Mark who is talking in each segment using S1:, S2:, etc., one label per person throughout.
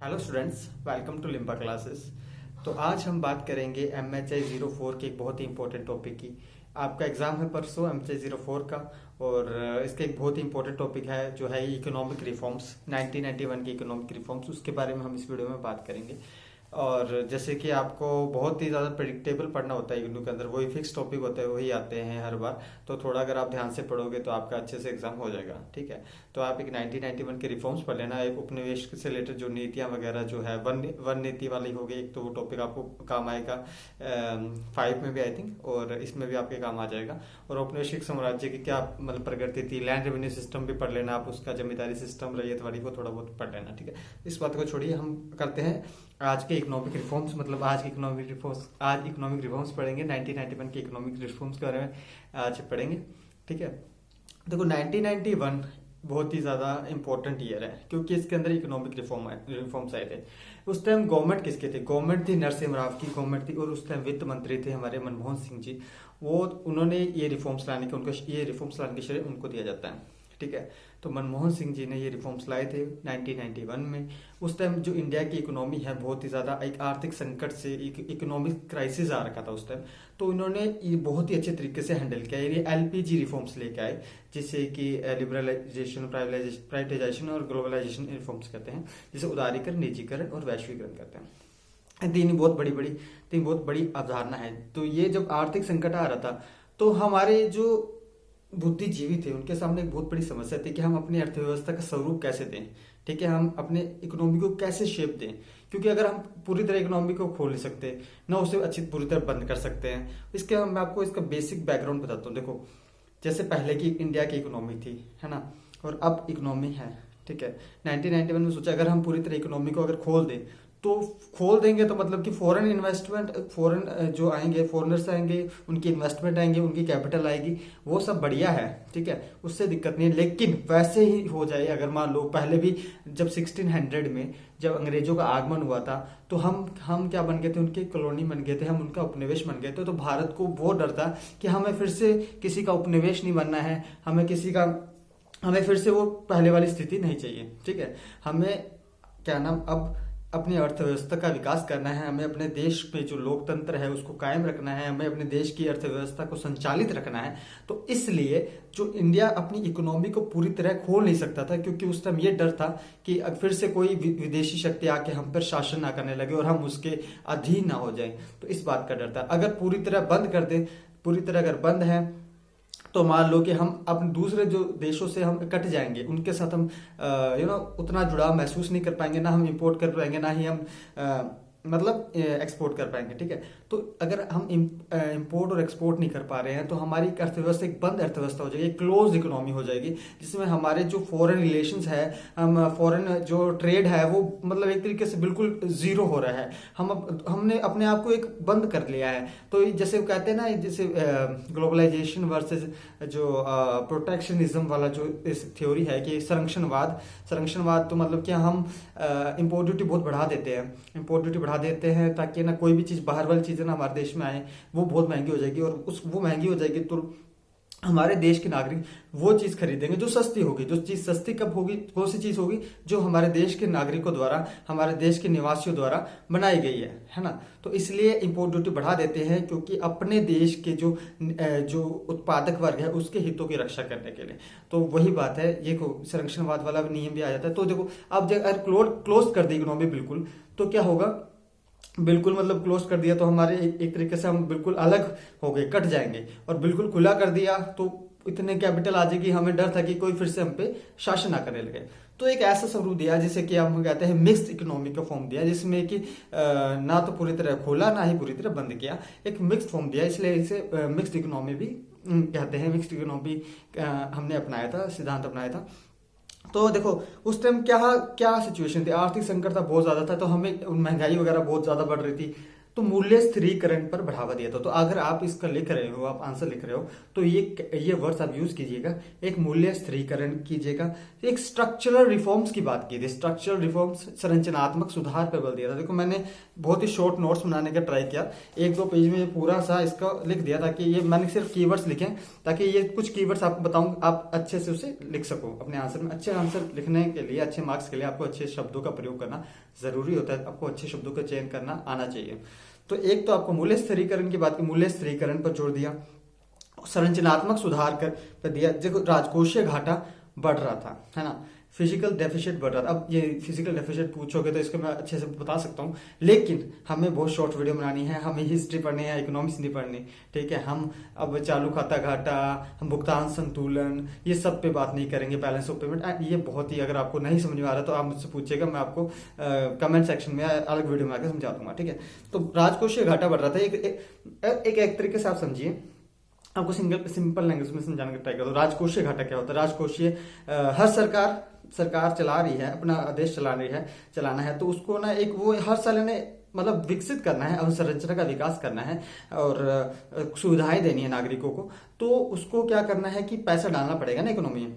S1: Hello students, welcome to Limba classes. तो आज हम बात करेंगे MHI 04 के एक बहुत ही इंपॉर्टेंट टॉपिक की। आपका एग्जाम है परसों MHI 04 का, और इसका एक बहुत ही इंपॉर्टेंट टॉपिक है जो है इकोनॉमिक रिफॉर्म्स, 1991 के इकोनॉमिक रिफॉर्म्स। उसके बारे में हम इस वीडियो में बात करेंगे। और जैसे कि आपको बहुत ही ज़्यादा प्रिडिक्टेबल पढ़ना होता है इग्नू के अंदर, वही फिक्स टॉपिक होते हैं, वही आते हैं हर बार। तो थोड़ा अगर आप ध्यान से पढ़ोगे तो आपका अच्छे से एग्जाम हो जाएगा, ठीक है। तो आप एक 1991 के रिफॉर्म्स पढ़ लेना। एक उपनिवेश से रिलेटेड जो नीतियां वगैरह जो है, वन नीति वाली हो गई एक, तो वो टॉपिक आपको काम आएगा 5 में भी आई थिंक, और इसमें भी आपके काम आ जाएगा। और औपनिवेशिक साम्राज्य की क्या मतलब प्रगति थी, लैंड रेवेन्यू सिस्टम भी पढ़ लेना आप, उसका जमींदारी सिस्टम, रैयतवाड़ी को थोड़ा बहुत पढ़ लेना, ठीक है। इस बात को छोड़िए, हम करते हैं आज के इकोनॉमिक रिफॉर्म्स। मतलब आज इकोनॉमिक रिफॉर्म्स पढ़ेंगे। 1991 के इकोनॉमिक रिफॉर्म्स के बारे में आज पढ़ेंगे, ठीक है। देखो 1991 बहुत ही ज़्यादा इंपॉर्टेंट ईयर है, क्योंकि इसके अंदर इकोनॉमिक रिफॉर्म्स आए थे। उस टाइम गवर्नमेंट किसके थे? गवर्नमेंट थी नरसिम्हा राव की गवर्नमेंट थी, और उस टाइम वित्त मंत्री थे हमारे मनमोहन सिंह जी। उन्होंने ये रिफॉर्म्स लाने के श्रेय उनको दिया जाता है, ठीक है। तो मनमोहन सिंह जी ने ये रिफॉर्म्स लाए थे 1991 में। उस टाइम जो इंडिया की इकोनॉमी है बहुत ही ज़्यादा एक आर्थिक संकट से, एक इकोनॉमिक क्राइसिस आ रखा था उस टाइम। तो इन्होंने ये बहुत ही अच्छे तरीके से हैंडल किया। ये LPG रिफॉर्म्स लेके आए, जिसे कि लिबरलाइजेशन, प्राइवेटाइजेशन और ग्लोबलाइजेशन रिफॉर्म्स कहते हैं, जिसे उदारीकरण, निजीकरण और वैश्वीकरण कहते हैं। तीन बहुत बड़ी अवधारणा है। तो ये जब आर्थिक संकट आ रहा था, तो हमारे जो बुद्धिजीवी थे उनके सामने एक बहुत बड़ी समस्या थी कि हम अपनी अर्थव्यवस्था का स्वरूप कैसे दें, ठीक है। हम अपने इकोनॉमी को कैसे शेप दें, क्योंकि अगर हम पूरी तरह इकोनॉमी को खोल नहीं सकते, ना उसे अच्छी पूरी तरह बंद कर सकते हैं। इसके मैं आपको इसका बेसिक बैकग्राउंड बताता हूँ। देखो, जैसे पहले की इंडिया की इकोनॉमी थी, है ना, और अब इकोनॉमी है, ठीक है। 1991 में सोचा अगर हम पूरी तरह इकोनॉमी को अगर खोल दें, तो खोल देंगे तो मतलब कि फॉरेन इन्वेस्टमेंट, फॉरेन जो आएंगे, फॉरेनर्स आएंगे, उनकी इन्वेस्टमेंट आएंगे, उनकी कैपिटल आएगी, वो सब बढ़िया है, ठीक है, उससे दिक्कत नहीं है। लेकिन वैसे ही हो जाए, अगर मान लो पहले भी जब 1600 में जब अंग्रेजों का आगमन हुआ था, तो हम क्या बन गए थे? उनके कॉलोनी बन गए थे, हम उनका उपनिवेश बन गए थे। तो भारत को वो डर था कि हमें फिर से किसी का उपनिवेश नहीं बनना है, हमें फिर से वो पहले वाली स्थिति नहीं चाहिए, ठीक है। हमें क्या नाम अब अपनी अर्थव्यवस्था का विकास करना है, हमें अपने देश में जो लोकतंत्र है उसको कायम रखना है, हमें अपने देश की अर्थव्यवस्था को संचालित रखना है। तो इसलिए जो इंडिया अपनी इकोनॉमी को पूरी तरह खोल नहीं सकता था, क्योंकि उस टाइम ये डर था कि फिर से कोई विदेशी शक्ति आके हम पर शासन ना करने लगे और हम उसके अधीन ना हो जाए। तो इस बात का डर था। अगर पूरी तरह बंद कर दें, पूरी तरह अगर बंद है, तो मान लो कि हम अपने दूसरे जो देशों से हम कट जाएंगे, उनके साथ हम उतना जुड़ाव महसूस नहीं कर पाएंगे, ना हम इंपोर्ट कर पाएंगे, ना ही हम मतलब एक्सपोर्ट कर पाएंगे, ठीक है। तो अगर हम इंपोर्ट और एक्सपोर्ट नहीं कर पा रहे हैं, तो हमारी अर्थव्यवस्था एक बंद अर्थव्यवस्था हो जाएगी, क्लोज इकोनॉमी हो जाएगी, जिसमें हमारे जो फॉरेन रिलेशंस है, हम फॉरेन जो ट्रेड है, वो मतलब एक तरीके से बिल्कुल जीरो हो रहा है। हमने अपने आप को एक बंद कर लिया है। तो जैसे वो कहते हैं ना, जैसे ग्लोबलाइजेशन वर्सेस जो प्रोटेक्शनिज्म वाला जो इस थ्योरी है कि संरक्षणवाद, तो मतलब कि हम इम्पोर्ट ड्यूटी बहुत बढ़ा देते हैं ताकि ना कोई भी चीज़, बाहर वाली चीज़ें ना हमारे देश में आए, वो बहुत महंगी हो जाएगी, और वो महंगी हो जाएगी तो हमारे देश के नागरिक वो चीज़ खरीदेंगे जो सस्ती होगी। जो चीज़ सस्ती कब होगी? कौन सी चीज़ होगी? जो हमारे देश के नागरिकों द्वारा, हमारे देश के निवासियों द्वारा बनाई गई है ना। तो इसलिए इंपोर्ट ड्यूटी बढ़ा देते हैं, क्योंकि अपने देश के जो उत्पादक वर्ग है उसके हितों की रक्षा करने के लिए। तो वही बात है, ये संरक्षणवाद वाला नियम भी आ जाता है। तो देखो, अब अगर क्लोज कर दी इकोनॉमी बिल्कुल, तो क्या होगा? बिल्कुल मतलब क्लोज कर दिया तो हमारे एक तरीके से हम बिल्कुल अलग हो गए, कट जाएंगे। और बिल्कुल खुला कर दिया तो इतने कैपिटल आ जाएगी, हमें डर था कि कोई फिर से हम पे शासन ना करने लगे। तो एक ऐसा स्वरूप दिया जिसे कि हम कहते हैं मिक्स्ड इकोनॉमी का फॉर्म दिया, जिसमें कि ना तो पूरी तरह खोला, ना ही पूरी तरह बंद किया, एक मिक्स्ड फॉर्म दिया। इसलिए इसे मिक्स्ड इकोनॉमी भी कहते हैं। मिक्स्ड इकोनॉमी हमने अपनाया था, सिद्धांत अपनाया था। तो देखो, उस टाइम क्या सिचुएशन थी? आर्थिक संकट था, बहुत ज्यादा था, तो हमें महंगाई वगैरह बहुत ज्यादा बढ़ रही थी। तो मूल्य स्थिरीकरण पर बढ़ावा दिया था। तो अगर आप इसका लिख रहे हो, आप आंसर लिख रहे हो, तो ये वर्ड्स आप यूज कीजिएगा, एक मूल्य स्थिरीकरण कीजिएगा। एक स्ट्रक्चरल रिफॉर्म्स की बात की थी, स्ट्रक्चरल रिफॉर्म्स, संरचनात्मक सुधार पर बल दिया था। देखो मैंने बहुत ही शॉर्ट नोट्स बनाने का ट्राई किया, 1-2 पेज में पूरा सा इसका लिख दिया, ताकि ये मैंने सिर्फ कीवर्ड्स लिखे, ताकि ये कुछ कीवर्ड्स आपको बताऊं, आप अच्छे से उसे लिख सको अपने आंसर में। अच्छे आंसर लिखने के लिए, अच्छे मार्क्स के लिए आपको अच्छे शब्दों का प्रयोग करना जरूरी होता है, आपको अच्छे शब्दों का चयन करना आना चाहिए। तो एक तो आपको मूल्य स्थिरीकरण की बात की, मूल्य स्थिरीकरण पर जोर दिया, संरचनात्मक सुधार कर दिया। देखो राजकोषीय घाटा बढ़ रहा था, है ना, फिजिकल डेफिसिट बढ़ रहा था। अब ये फिजिकल डेफिसिट पूछोगे तो इसको मैं अच्छे से बता सकता हूँ, लेकिन हमें बहुत शॉर्ट वीडियो बनानी है, हमें हिस्ट्री पढ़नी है, इकोनॉमिक्स नहीं पढ़नी, ठीक है। हम अब चालू खाता घाटा, हम भुगतान संतुलन, ये सब पे बात नहीं करेंगे, बैलेंस ऑफ पेमेंट, ये बहुत ही, अगर आपको नहीं समझ में आ रहा तो आप मुझसे पूछिएगा, मैं आपको कमेंट सेक्शन में अलग वीडियो में आकर समझा दूंगा, ठीक है। तो राजकोषीय घाटा बढ़ रहा था, एक तरीके से आप समझिए, आपको सिंपल लैंग्वेज में समझाने का ट्राई करो। राजकोषीय घाटा क्या होता है? राजकोषीय, हर सरकार चला रही है, अपना देश चलाना है, तो उसको ना एक वो हर साल ने मतलब विकसित करना है, अवसंरचना का विकास करना है और सुविधाएं देनी है नागरिकों को, तो उसको क्या करना है कि पैसा डालना पड़ेगा ना इकोनॉमी में।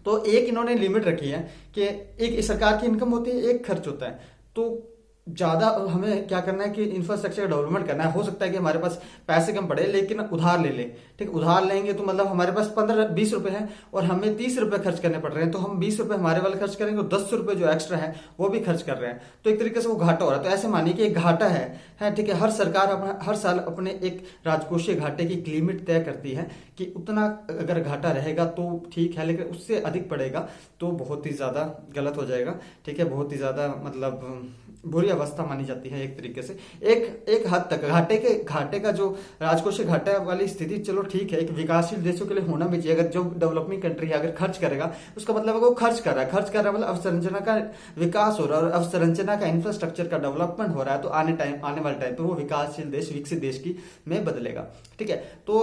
S1: तो एक इन्होंने लिमिट रखी है कि एक सरकार की इनकम होती है, एक खर्च होता है, तो ज्यादा हमें क्या करना है कि इंफ्रास्ट्रक्चर का डेवलपमेंट करना है। हो सकता है कि हमारे पास पैसे कम पड़े, लेकिन उधार ले लें, ठीक, उधार लेंगे तो मतलब हमारे पास 15-20 रुपए हैं और हमें 30 रुपए खर्च करने पड़ रहे हैं, तो हम 20 रुपए हमारे वाले खर्च करेंगे और 10 रुपए जो एक्स्ट्रा है वो भी खर्च कर रहे हैं, तो एक तरीके से वो घाटा हो रहा है। तो ऐसे मानिए कि एक घाटा है, ठीक है। हर सरकार हर साल अपने एक राजकोषीय घाटे की एक लिमिट तय करती है कि उतना अगर घाटा रहेगा तो ठीक है, लेकिन उससे अधिक पड़ेगा तो बहुत ही ज्यादा गलत हो जाएगा, ठीक है, बहुत ही ज्यादा मतलब बुरी अवस्था मानी जाती है एक तरीके से। एक हद तक घाटे का जो राजकोषीय घाटा वाली स्थिति, चलो ठीक है, एक विकासशील देशों के लिए होना भी चाहिए। अगर जो डेवलपिंग कंट्री है अगर खर्च करेगा, उसका मतलब है वो खर्च कर रहा है मतलब अवसंरचना का विकास हो रहा है, और अवसंरचना का इंफ्रास्ट्रक्चर का डेवलपमेंट हो रहा है, तो आने वाले टाइम पे वो विकासशील देश, विकसित देश की में बदलेगा, ठीक है। तो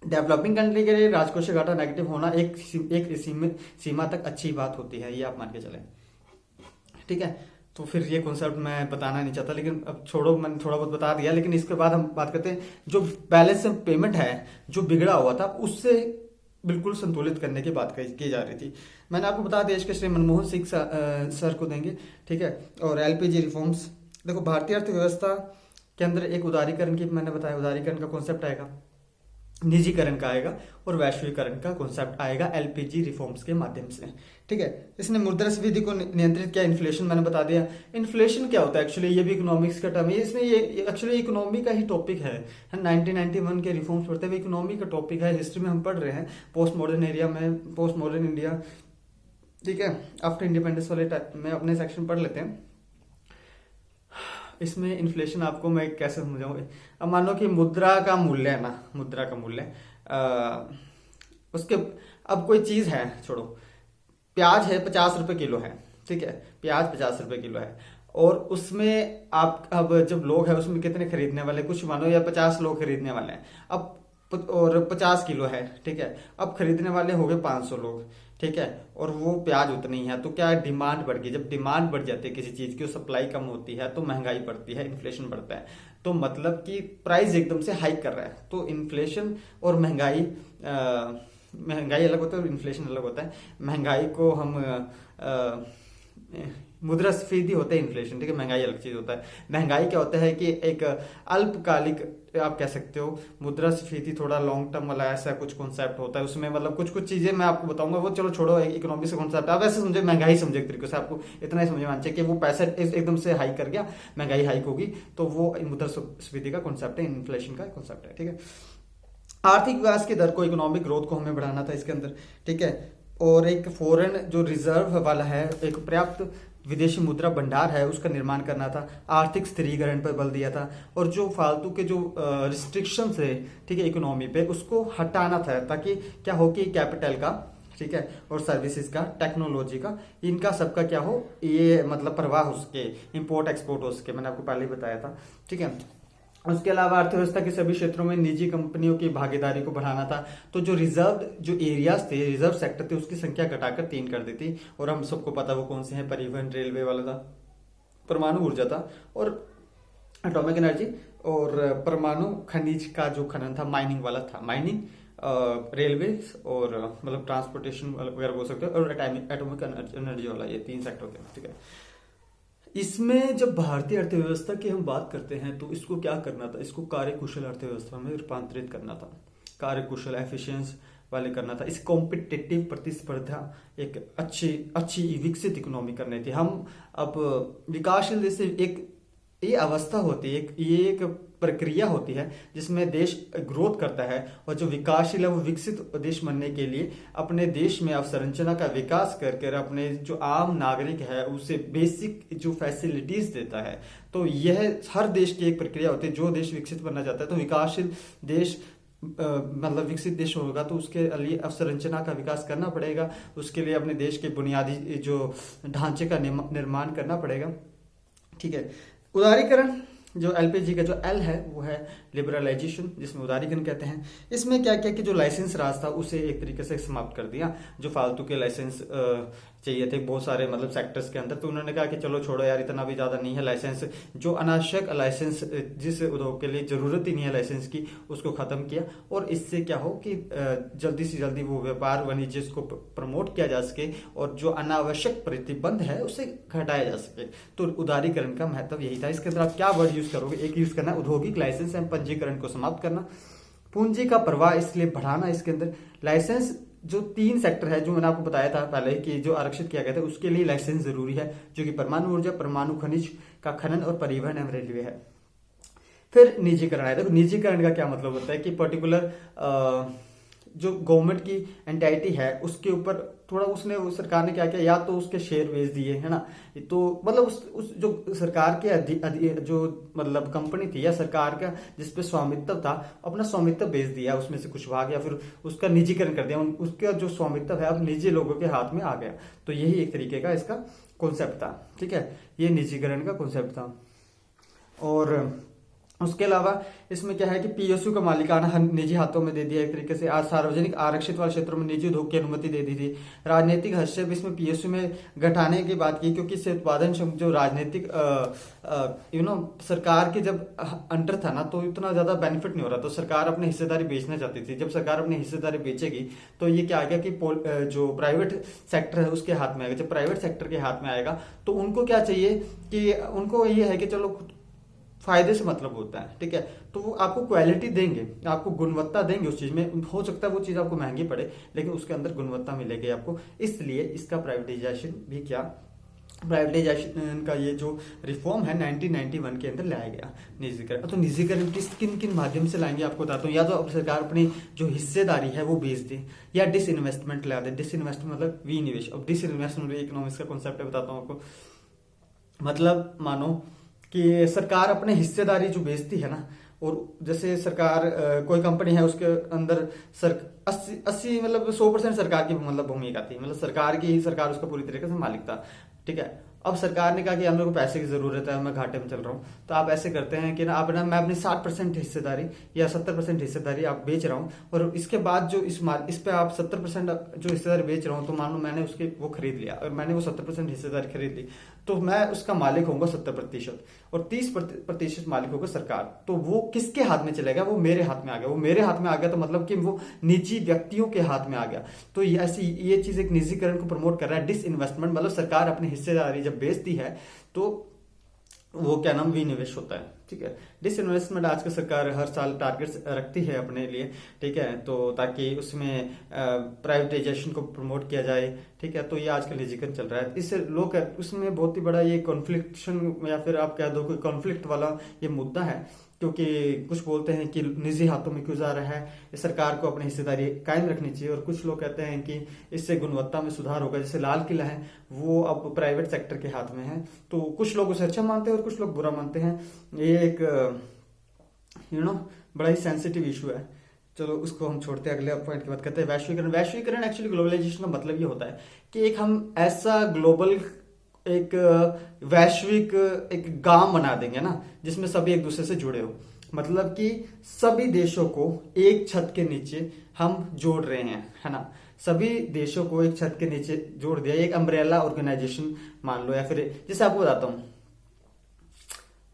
S1: डेवलपिंग कंट्री के लिए राजकोषीय घाटा नेगेटिव होना एक सीमा तक अच्छी बात होती है, ये आप मान के चले, ठीक है। तो फिर ये कॉन्सेप्ट मैं बताना नहीं चाहता, लेकिन अब छोड़ो, मैंने थोड़ा बहुत बता दिया। लेकिन इसके बाद हम बात करते हैं जो बैलेंस पेमेंट है जो बिगड़ा हुआ था, उससे बिल्कुल संतुलित करने की बात की जा रही थी। मैंने आपको बता दिया, इसके श्री मनमोहन सिंह सर को देंगे, ठीक है। और एलपीजी रिफॉर्म्स, देखो भारतीय अर्थव्यवस्था के अंदर एक उदारीकरण की, मैंने बताया उदारीकरण का कॉन्सेप्ट आएगा, निजीकरण का आएगा और वैश्वीकरण का कॉन्सेप्ट आएगा एलपीजी रिफॉर्म्स के माध्यम से, ठीक है। इसने मुद्रास्फीति को नियंत्रित किया। इन्फ्लेशन मैंने बता दिया, इन्फ्लेशन क्या होता है एक्चुअली, ये भी इकोनॉमिक्स का टर्म है, इसमें ये एक्चुअली इकोनॉमी का ही टॉपिक है। 1991 के रिफॉर्म्स पढ़ते हुए इकोनॉमी का टॉपिक है, हिस्ट्री में हम पढ़ रहे हैं, पोस्ट मॉडर्न एरिया में, पोस्ट मॉडर्न इंडिया, ठीक है, आफ्टर इंडिपेंडेंस वाले टाइप में अपने सेक्शन पढ़ लेते हैं। इसमें इन्फ्लेशन आपको मैं कैसे समझाऊं, अब मानो कि मुद्रा का मूल्य है ना, मुद्रा का मूल्य उसके, अब कोई चीज है, छोड़ो, प्याज है 50 रुपए किलो है, ठीक है, प्याज 50 रुपए किलो है, और उसमें आप अब जब लोग हैं उसमें कितने खरीदने वाले, कुछ मानो या 50 लोग खरीदने वाले हैं, अब और 50 किलो है, ठीक है, अब खरीदने वाले हो गए 500 लोग, ठीक है, और वो प्याज उतनी है, तो क्या डिमांड बढ़ गई। जब डिमांड बढ़ जाती है किसी चीज की, सप्लाई कम होती है तो महंगाई बढ़ती है, इन्फ्लेशन बढ़ता है, तो मतलब कि प्राइस एकदम से हाइक कर रहा है। तो इन्फ्लेशन और महंगाई महंगाई अलग होता है और इन्फ्लेशन अलग होता है। महंगाई को हम मुद्रास्फीति होता है इन्फ्लेशन, ठीक है, महंगाई अलग चीज होता है। महंगाई क्या होता है कि एक अल्पकालिक आप कह सकते हो, मुद्रास्फीति थोड़ा लॉन्ग टर्म वाला ऐसा कुछ कॉन्सेप्ट होता है, उसमें मतलब कुछ चीजें मैं आपको बताऊंगा, वो चलो छोड़ो, इकोनॉमिक्स का कॉन्सेप्ट आप ऐसे समझे, महंगाई समझे एक तरीके से, आपको इतना ही समझ में आना चाहिए कि वो पैसा एकदम से हाइक कर गया, महंगाई हाइक होगी, तो वो मुद्रास्फीति का कॉन्सेप्ट है, इन्फ्लेशन का कॉन्सेप्ट है, ठीक है। आर्थिक विकास की दर को, इकोनॉमिक ग्रोथ को हमें बढ़ाना था इसके अंदर, ठीक है। और एक फॉरेन जो रिजर्व वाला है, एक पर्याप्त विदेशी मुद्रा भंडार है, उसका निर्माण करना था। आर्थिक स्थिरीकरण पर बल दिया था, और जो फालतू के जो रिस्ट्रिक्शंस है, ठीक है, इकोनॉमी पे, उसको हटाना था, ताकि क्या हो कि कैपिटल का, ठीक है, और सर्विसेज का, टेक्नोलॉजी का, इनका सबका क्या हो, ये मतलब प्रवाह हो सके, इंपोर्ट एक्सपोर्ट हो सके, मैंने आपको पहले ही बताया था, ठीक है। उसके अलावा अर्थव्यवस्था के सभी क्षेत्रों में निजी कंपनियों की भागीदारी को बढ़ाना था। तो जो जो एरियाज थे, रिजर्व सेक्टर थे, उसकी संख्या घटाकर 3 कर दी थी, और हम सबको पता वो कौन से हैं, परिवहन, रेलवे वाला था, परमाणु ऊर्जा था, और एटॉमिक एनर्जी और परमाणु खनिज का जो खनन था, माइनिंग वाला था, माइनिंग, रेलवे और मतलब ट्रांसपोर्टेशन वगैरह बोल सकते हो, और एटॉमिक एनर्जी वाला, ये 3 सेक्टर थे, ठीक है। इसमें जब भारतीय अर्थव्यवस्था की हम बात करते हैं तो इसको क्या करना था, इसको कार्यकुशल अर्थव्यवस्था में रूपांतरित करना था, कार्यकुशल एफिशिएंस वाले करना था। इस कॉम्पिटिटिव प्रतिस्पर्धा एक अच्छी अच्छी विकसित इकोनॉमी करनी थी। हम अब विकासशील देश से एक ये अवस्था होती है, ये एक प्रक्रिया होती है जिसमें देश ग्रोथ करता है, और जो विकासशील है वो विकसित देश बनने के लिए अपने देश में अवसंरचना का विकास करके अपने जो आम नागरिक है उसे बेसिक जो फैसिलिटीज देता है। तो यह हर देश की एक प्रक्रिया होती है। जो देश विकसित बनना चाहता है तो विकासशील देश मतलब विकसित देश होगा तो उसके लिए अवसंरचना का विकास करना पड़ेगा, उसके लिए अपने देश के बुनियादी जो ढांचे का निर्माण करना पड़ेगा, ठीक है। उदारीकरण, जो एलपीजी का जो एल है वो है लिबरलाइजेशन, जिसमें उदारीकरण कहते हैं। इसमें क्या किया कि जो लाइसेंस राज था उसे एक तरीके से समाप्त कर दिया। जो फालतू के लाइसेंस चाहिए थे बहुत सारे मतलब सेक्टर्स के अंदर, तो उन्होंने कहा कि चलो छोड़ो यार, इतना भी ज्यादा नहीं है लाइसेंस, जो अनावश्यक लाइसेंस जिस उद्योग के लिए जरूरत ही नहीं है लाइसेंस की उसको खत्म किया। और इससे क्या हो कि जल्दी से जल्दी वो व्यापार वाणिज्य को प्रमोट किया जा सके और जो अनावश्यक प्रतिबंध है उसे घटाया जा सके। तो उदारीकरण का महत्व यही था। इसके अंदर आप क्या वर्ड यूज करोगे, एक यूज करना औद्योगिक लाइसेंस एवं पंजीकरण को समाप्त करना, पूंजी का प्रवाह इसलिए बढ़ाना। इसके अंदर लाइसेंस जो 3 सेक्टर है जो मैंने आपको बताया था पहले कि जो आरक्षित किया गया था उसके लिए लाइसेंस जरूरी है, जो कि परमाणु ऊर्जा, परमाणु खनिज का खनन और परिवहन एवं रेलवे है। फिर निजीकरण आया। देखो निजीकरण का क्या मतलब होता है कि पर्टिकुलर जो गवर्नमेंट की एंटाइटी है उसके ऊपर थोड़ा उसने सरकार ने क्या किया, या तो उसके शेयर बेच दिए है ना, तो मतलब उस जो सरकार के जो मतलब कंपनी थी या सरकार का जिसपे स्वामित्व था अपना स्वामित्व बेच दिया, उसमें से कुछ भाग, या फिर उसका निजीकरण कर दिया, उसका जो स्वामित्व है अब निजी लोगों के हाथ में आ गया। तो यही एक तरीके का इसका कॉन्सेप्ट था, ठीक है, ये निजीकरण का कॉन्सेप्ट था। और उसके अलावा इसमें क्या है कि पीएसयू का मालिकाना निजी हाथों में दे दिया एक तरीके से। आज सार्वजनिक आरक्षित वाले क्षेत्रों में निजी उद्योग की अनुमति दे दी थी। राजनीतिक हस्तक्षेप इसमें पीएसयू में घटाने की बात की, क्योंकि इससे उत्पादन जो राजनीतिक सरकार के जब अंडर था ना तो इतना ज्यादा बेनिफिट नहीं हो रहा, तो सरकार अपनी हिस्सेदारी बेचना चाहती थी। जब सरकार अपनी हिस्सेदारी बेचेगी तो ये क्या आ गया कि जो प्राइवेट सेक्टर है उसके हाथ में आएगा। जब प्राइवेट सेक्टर के हाथ में आएगा तो उनको क्या चाहिए कि उनको ये है कि चलो फायदे से मतलब होता है, ठीक है, तो वो आपको क्वालिटी देंगे, आपको गुणवत्ता देंगे उस चीज में। हो सकता है वो चीज आपको महंगी पड़े लेकिन उसके अंदर गुणवत्ता मिलेगी आपको। इसलिए इसका प्राइवेटाइजेशन भी किया। प्राइवेटाइजेशन का ये जो रिफॉर्म है 1991 के अंदर लाया गया निजीकरण। तो निजीकरण किन किन माध्यम से लाएंगे आपको बताता हूँ। या तो अब सरकार अपनी जो हिस्सेदारी है वो बेच दे, या डिसइन्वेस्टमेंट ला दे। डिसइन्वेस्टमेंट मतलब विनिवेश। अब डिसइन्वेस्टमेंट इकोनॉमिक्स का कॉन्सेप्ट है, बताता हूँ आपको। मतलब मानो कि सरकार अपने हिस्सेदारी जो बेचती है ना, और जैसे सरकार कोई कंपनी है उसके अंदर 80 मतलब 100% सरकार की मतलब भूमिका थी, मतलब सरकार की ही सरकार उसका पूरी तरीके से मालिक था, ठीक है। अब सरकार ने कहा कि हम लोग को पैसे की जरूरत है, मैं घाटे में चल रहा हूँ, तो आप ऐसे करते हैं कि ना आप ना मैं अपनी 60% हिस्सेदारी या 70% हिस्सेदारी आप बेच रहा हूँ, और इसके बाद जो इस पे आप 70% जो हिस्सेदारी बेच रहा हूँ, तो मान लो मैंने उसके वो खरीद लिया और मैंने वो 70% हिस्सेदारी खरीद ली, तो मैं उसका मालिक होऊंगा 70% और 30% मालिक होगा सरकार। तो वो किसके हाथ में चलेगा, वो मेरे हाथ में आ गया। वो मेरे हाथ में आ गया तो मतलब कि वो निजी व्यक्तियों के हाथ में आ गया। तो ऐसी ये चीज एक निजीकरण को प्रमोट कर रहा है। डिसइन्वेस्टमेंट मतलब सरकार अपनी हिस्सेदारी जब बेचती है तो वो क्या नाम विनिवेश होता है, ठीक है। डिसइन्वेस्टमेंट आज की सरकार हर साल टारगेट रखती है अपने लिए, ठीक है, तो ताकि उसमें प्राइवेटाइजेशन को प्रमोट किया जाए, ठीक है। तो ये आजकल निजीकरण चल रहा है। इससे लोग उसमें बहुत ही बड़ा ये कॉन्फ्लिक्शन या फिर आप कह दो कोई कॉन्फ्लिक्ट वाला ये मुद्दा है, क्योंकि कुछ बोलते हैं कि निजी हाथों में क्यों जा रहा है, सरकार को अपनी हिस्सेदारी कायम रखनी चाहिए, और कुछ लोग कहते हैं कि इससे गुणवत्ता में सुधार होगा। जैसे लाल किला है वो अब प्राइवेट सेक्टर के हाथ में है, तो कुछ लोग उसे अच्छा मानते हैं और कुछ लोग बुरा मानते हैं। ये एक बड़ा ही सेंसिटिव इशू है। चलो उसको हम छोड़ते हैं, अगले पॉइंट की बात करते हैं। वैश्वीकरण। वैश्वीकरण एक्चुअली ग्लोबलाइजेशन का मतलब ये होता है कि एक हम ऐसा ग्लोबल एक वैश्विक एक गांव बना देंगे ना, जिसमें सभी एक दूसरे से जुड़े हो। मतलब कि सभी देशों को एक छत के नीचे हम जोड़ रहे हैं, है ना। सभी देशों को एक छत के नीचे जोड़ दिया, एक अम्ब्रेला ऑर्गेनाइजेशन मान लो। या फिर जैसे आपको बताता हूं,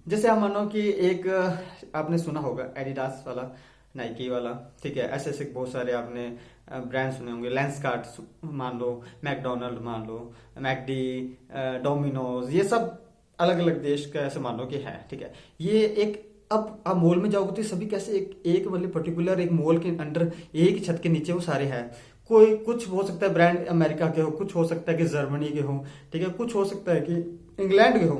S1: जैसे आप मानो कि एक आपने सुना होगा एडिडास वाला, नाइकी वाला, ठीक है, ऐसे ऐसे बहुत सारे आपने ब्रांड सुने होंगे, लेंसकार्ट मान लो, मैकडोनल्ड मान लो, मैकडी, डोमिनोज, ये सब अलग अलग देश का ऐसे मानो कि है, ठीक है। ये एक, अब आप मॉल में जाओगे तो सभी कैसे एक एक मतलब पर्टिकुलर एक मॉल के अंडर एक ही छत के नीचे वो सारे हैं। कोई कुछ हो सकता है ब्रांड अमेरिका के हो, कुछ हो सकता है कि जर्मनी के हो, ठीक है, कुछ हो सकता है कि इंग्लैंड के हो,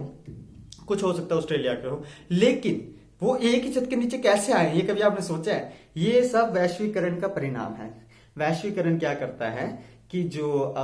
S1: कुछ हो सकता है ऑस्ट्रेलिया के हो, लेकिन वो एक ही छत के नीचे कैसे आए, ये कभी आपने सोचा है? ये सब वैश्वीकरण का परिणाम है। वैश्वीकरण क्या करता है कि जो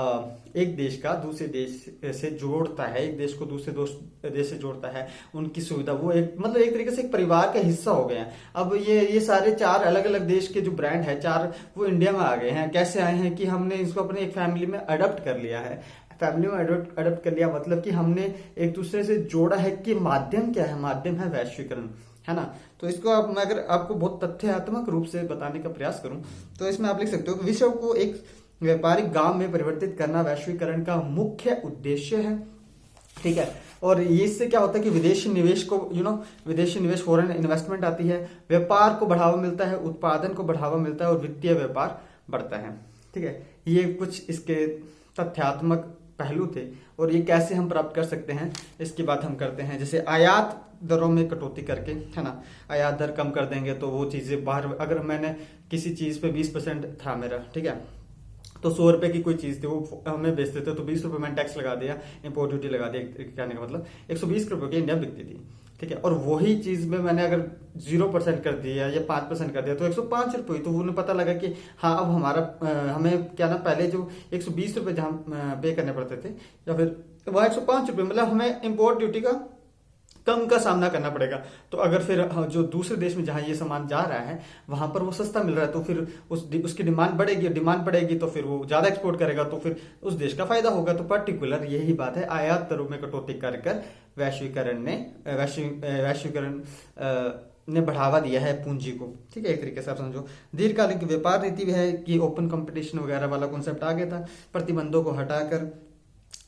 S1: एक देश का दूसरे देश से जोड़ता है, एक देश को दूसरे देश से जोड़ता है, उनकी सुविधा, वो एक मतलब एक तरीके से एक परिवार का हिस्सा हो गए हैं। अब ये सारे 4 अलग अलग देश के जो ब्रांड है 4, वो इंडिया में आ गए हैं। कैसे आए हैं कि हमने इसको अपने एक फैमिली में अडॉप्ट कर लिया है। फैमिली में अडॉप्ट कर लिया मतलब कि हमने एक दूसरे से जोड़ा है। कि माध्यम क्या है? माध्यम है वैश्वीकरण, है ना। तो इसको मैं अगर आपको बहुत तथ्यात्मक रूप से बताने का प्रयास करूं तो इसमें आप लिख सकते हो कि विश्व को एक व्यापारिक गांव में परिवर्तित करना वैश्वीकरण का मुख्य उद्देश्य है, ठीक है। और इससे क्या होता है कि विदेशी निवेश को विदेशी निवेश, फॉरेन इन्वेस्टमेंट आती है, व्यापार को बढ़ावा मिलता है, उत्पादन को बढ़ावा मिलता है और वित्तीय व्यापार बढ़ता है, ठीक है। ये कुछ इसके तथ्यात्मक पहलू थे। और ये कैसे हम प्राप्त कर सकते हैं इसकी बात हम करते हैं। जैसे आयात दरों में कटौती करके, है ना, आयात दर कम कर देंगे तो वो चीजें बाहर, अगर मैंने किसी चीज पे 20% था मेरा, ठीक है, तो 100 रुपए की कोई चीज थी, वो हमें बेचते थे, तो 20 रुपए मैंने टैक्स लगा दिया, इंपोर्ट ड्यूटी लगा दिया, कहने का मतलब 120 रुपए की इंडिया बिकती थी, ठीक है। और वही चीज में मैंने अगर 0% कर दिया या 5% कर दिया तो 105 रुपए। तो उन्हें पता लगा कि हाँ, अब हमारा हमें क्या ना, पहले जो 120 रुपए जहां पे करने पड़ते थे, या फिर वह 105 रुपए, मतलब हमें इंपोर्ट ड्यूटी का कम का सामना करना पड़ेगा। तो अगर फिर जो दूसरे देश में जहां ये सामान जा रहा है वहां पर वो सस्ता मिल रहा है, तो फिर उसकी डिमांड बढ़ेगी तो फिर वो ज्यादा एक्सपोर्ट करेगा, तो फिर उस देश का फायदा होगा। तो पर्टिकुलर यही बात है, आयात दरों में कटौती कर वैश्वीकरण ने बढ़ावा दिया है पूंजी को, ठीक है। एक तरीके से आप समझो दीर्घकालिक व्यापार नीति भी है कि ओपन कंपटीशन वगैरह वाला कॉन्सेप्ट आ गया था, प्रतिबंधों को हटाकर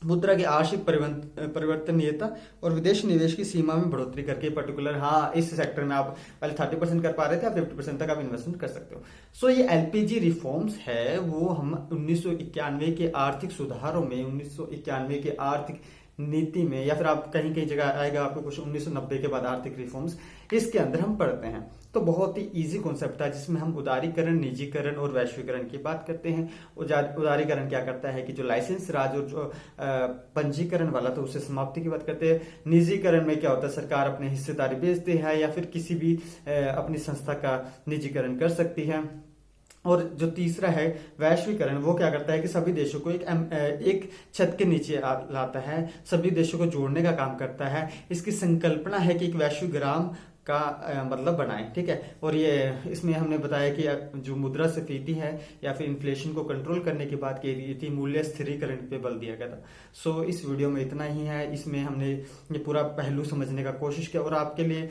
S1: मुद्रा की आंशिक परिवर्तनीयता और विदेशी निवेश की सीमा में बढ़ोतरी करके, पर्टिकुलर हाँ इस सेक्टर में आप पहले 30% कर पा रहे थे, आप 50% तक आप इन्वेस्टमेंट कर सकते हो। सो ये एलपीजी रिफॉर्म्स है, वो हम 1991 के आर्थिक सुधारों में, 1991 के आर्थिक नीति में, या फिर आप कहीं कहीं जगह आएगा आपको कुछ 1990 के बाद आर्थिक रिफॉर्म्स, इसके अंदर हम पढ़ते हैं। तो बहुत ही इजी कॉन्सेप्ट है जिसमें हम उदारीकरण, निजीकरण और वैश्वीकरण की बात करते हैं। उदारीकरण क्या करता है कि जो लाइसेंस राज और जो पंजीकरण वाला था उससे समाप्ति की बात करते हैं। निजीकरण में क्या होता है, सरकार अपनी हिस्सेदारी बेचती है या फिर किसी भी अपनी संस्था का निजीकरण कर सकती है। और जो तीसरा है वैश्वीकरण, वो क्या करता है कि सभी देशों को एक छत के नीचे लाता है, सभी देशों को जोड़ने का काम करता है। इसकी संकल्पना है कि एक वैश्विक ग्राम का मतलब बनाए, ठीक है। और ये इसमें हमने बताया कि जो मुद्रास्फीति है या फिर इन्फ्लेशन को कंट्रोल करने की बात की गई थी, मूल्य स्थिरीकरण पे बल दिया गया था। सो इस वीडियो में इतना ही है। इसमें हमने ये पूरा पहलू समझने का कोशिश किया और आपके लिए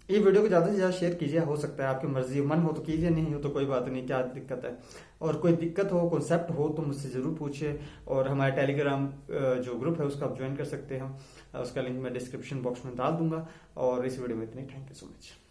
S1: ये वीडियो को ज्यादा से ज्यादा शेयर कीजिए। हो सकता है आपकी मर्जी, मन हो तो कीजिए, नहीं हो तो कोई बात नहीं, क्या दिक्कत है। और कोई दिक्कत हो, कॉन्सेप्ट हो तो मुझसे जरूर पूछिए। और हमारे टेलीग्राम जो ग्रुप है उसका आप ज्वाइन कर सकते हैं, उसका लिंक मैं डिस्क्रिप्शन बॉक्स में डाल दूंगा। और इस वीडियो में इतनी, थैंक यू सो मच।